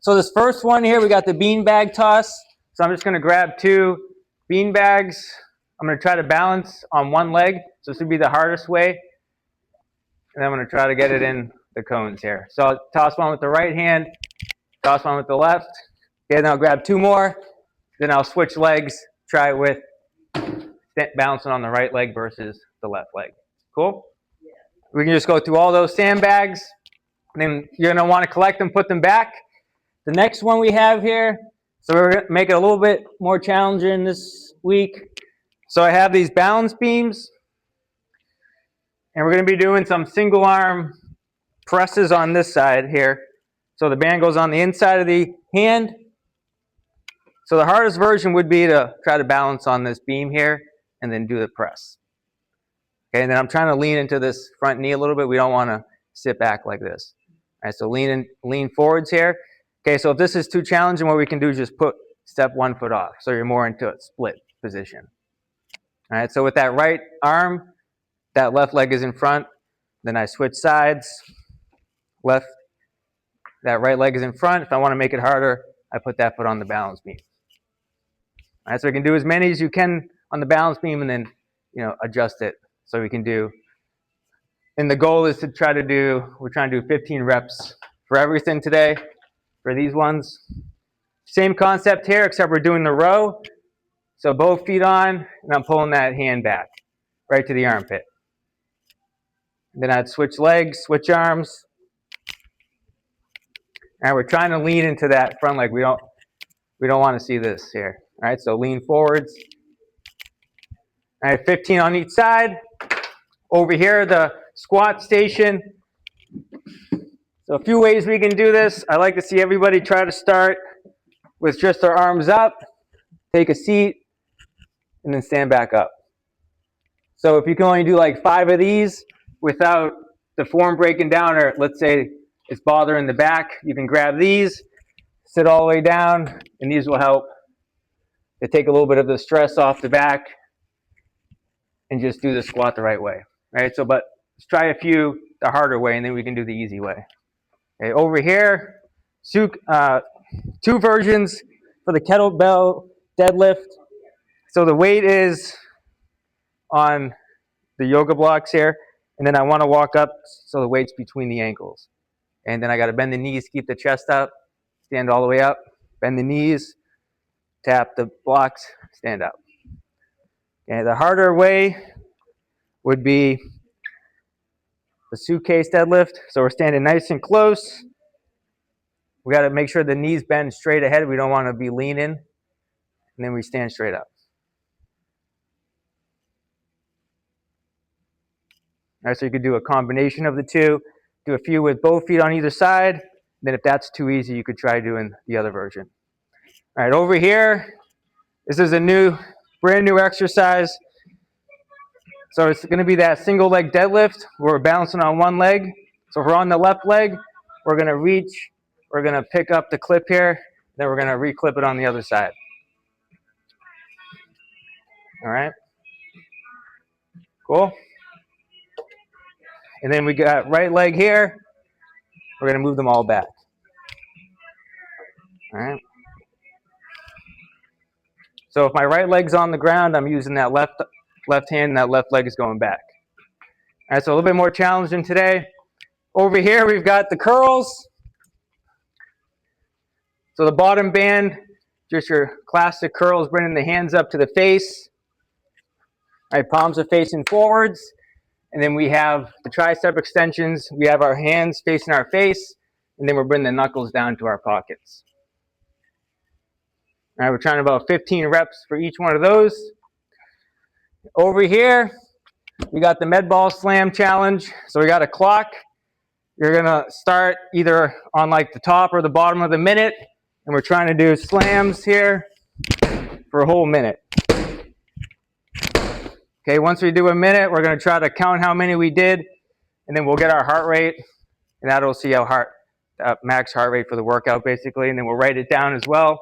So this first one here, we got the bean bag toss. So I'm just going to grab 2 bean bags. I'm going to try to balance on one leg. So this would be the hardest way. And I'm going to try to get it in the cones here. So I'll toss one with the right hand, toss one with the left. Okay, then I'll grab 2 more. Then I'll switch legs, try it with bouncing on the right leg versus the left leg. Cool? We can just go through all those sandbags. And then you're going to want to collect them, put them back. The next one we have here, so we're going to make it a little bit more challenging this week. So I have these balance beams. And we're going to be doing some single arm presses on this side here. So the band goes on the inside of the hand. So the hardest version would be to try to balance on this beam here and then do the press. Okay, and then I'm trying to lean into this front knee a little bit. We don't want to sit back like this. All right, so lean forwards here. Okay, so if this is too challenging, what we can do is just step 1 foot off. So you're more into a split position. All right, so with that right arm, that left leg is in front. Then I switch sides. That right leg is in front. If I want to make it harder, I put that foot on the balance beam. All right, so we can do as many as you can on the balance beam and then, adjust it. So we can do, and the goal is to we're trying to do 15 reps for everything today for these ones. Same concept here, except we're doing the row. So both feet on, and I'm pulling that hand back right to the armpit. Then I'd switch legs, switch arms. And we're trying to lean into that front leg. We don't want to see this here. All right, so lean forwards. All right, 15 on each side. Over here, the squat station. So a few ways we can do this. I like to see everybody try to start with just their arms up, take a seat, and then stand back up. So if you can only do like 5 of these without the form breaking down, or let's say it's bothering the back, you can grab these, sit all the way down, and these will help to take a little bit of the stress off the back and just do the squat the right way. Right? So, but let's try a few the harder way, and then we can do the easy way. Okay, over here, 2 versions for the kettlebell deadlift. So the weight is on the yoga blocks here, and then I want to walk up so the weight's between the ankles. And then I got to bend the knees, keep the chest up, stand all the way up, bend the knees, tap the blocks, stand up. Okay, the harder way would be the suitcase deadlift. So we're standing nice and close. We got to make sure the knees bend straight ahead. We don't want to be leaning. And then we stand straight up. All right, so you could do a combination of the two. Do a few with both feet on either side. Then if that's too easy, you could try doing the other version. All right, over here, this is a brand new exercise. So it's going to be that single leg deadlift where we're balancing on one leg. So if we're on the left leg, we're going to reach, we're going to pick up the clip here, then we're going to re-clip it on the other side. All right. Cool. And then we got right leg here. We're going to move them all back. All right. So if my right leg's on the ground, I'm using that left hand, and that left leg is going back. All right, so a little bit more challenging today. Over here, we've got the curls. So the bottom band, just your classic curls, bringing the hands up to the face. All right, palms are facing forwards. And then we have the tricep extensions. We have our hands facing our face, and then we're bringing the knuckles down to our pockets. All right, we're trying about 15 reps for each one of those. Over here, we got the med ball slam challenge. So we got a clock. You're gonna start either on like the top or the bottom of the minute, and we're trying to do slams here for a whole minute. Okay, once we do a minute, we're gonna try to count how many we did, and then we'll get our heart rate, and that'll see how max heart rate for the workout basically, and then we'll write it down as well.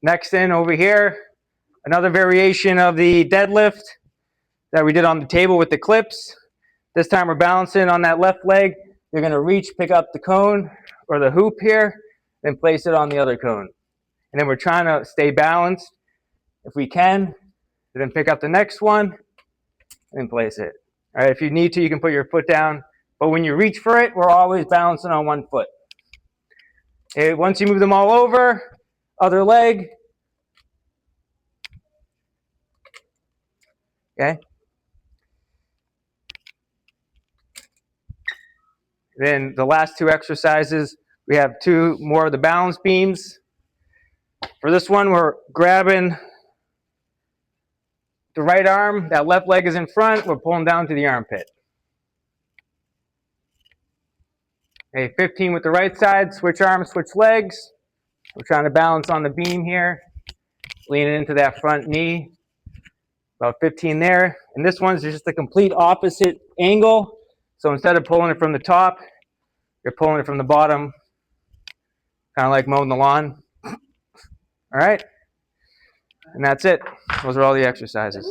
Next in over here, another variation of the deadlift that we did on the table with the clips. This time we're balancing on that left leg. You're gonna reach, pick up the cone or the hoop here, then place it on the other cone. And then we're trying to stay balanced if we can, then pick up the next one and place it. All right, if you need to, you can put your foot down, but when you reach for it, we're always balancing on one foot. Okay, once you move them all over, other leg. Okay. Then the last two exercises, we have two more of the balance beams. For this one, we're grabbing the right arm, that left leg is in front, we're pulling down to the armpit. Okay, 15 with the right side, switch arms, switch legs. We're trying to balance on the beam here, leaning into that front knee. About 15 there. And this one's just the complete opposite angle. So instead of pulling it from the top, you're pulling it from the bottom, kind of like mowing the lawn. All right? And that's it. Those are all the exercises.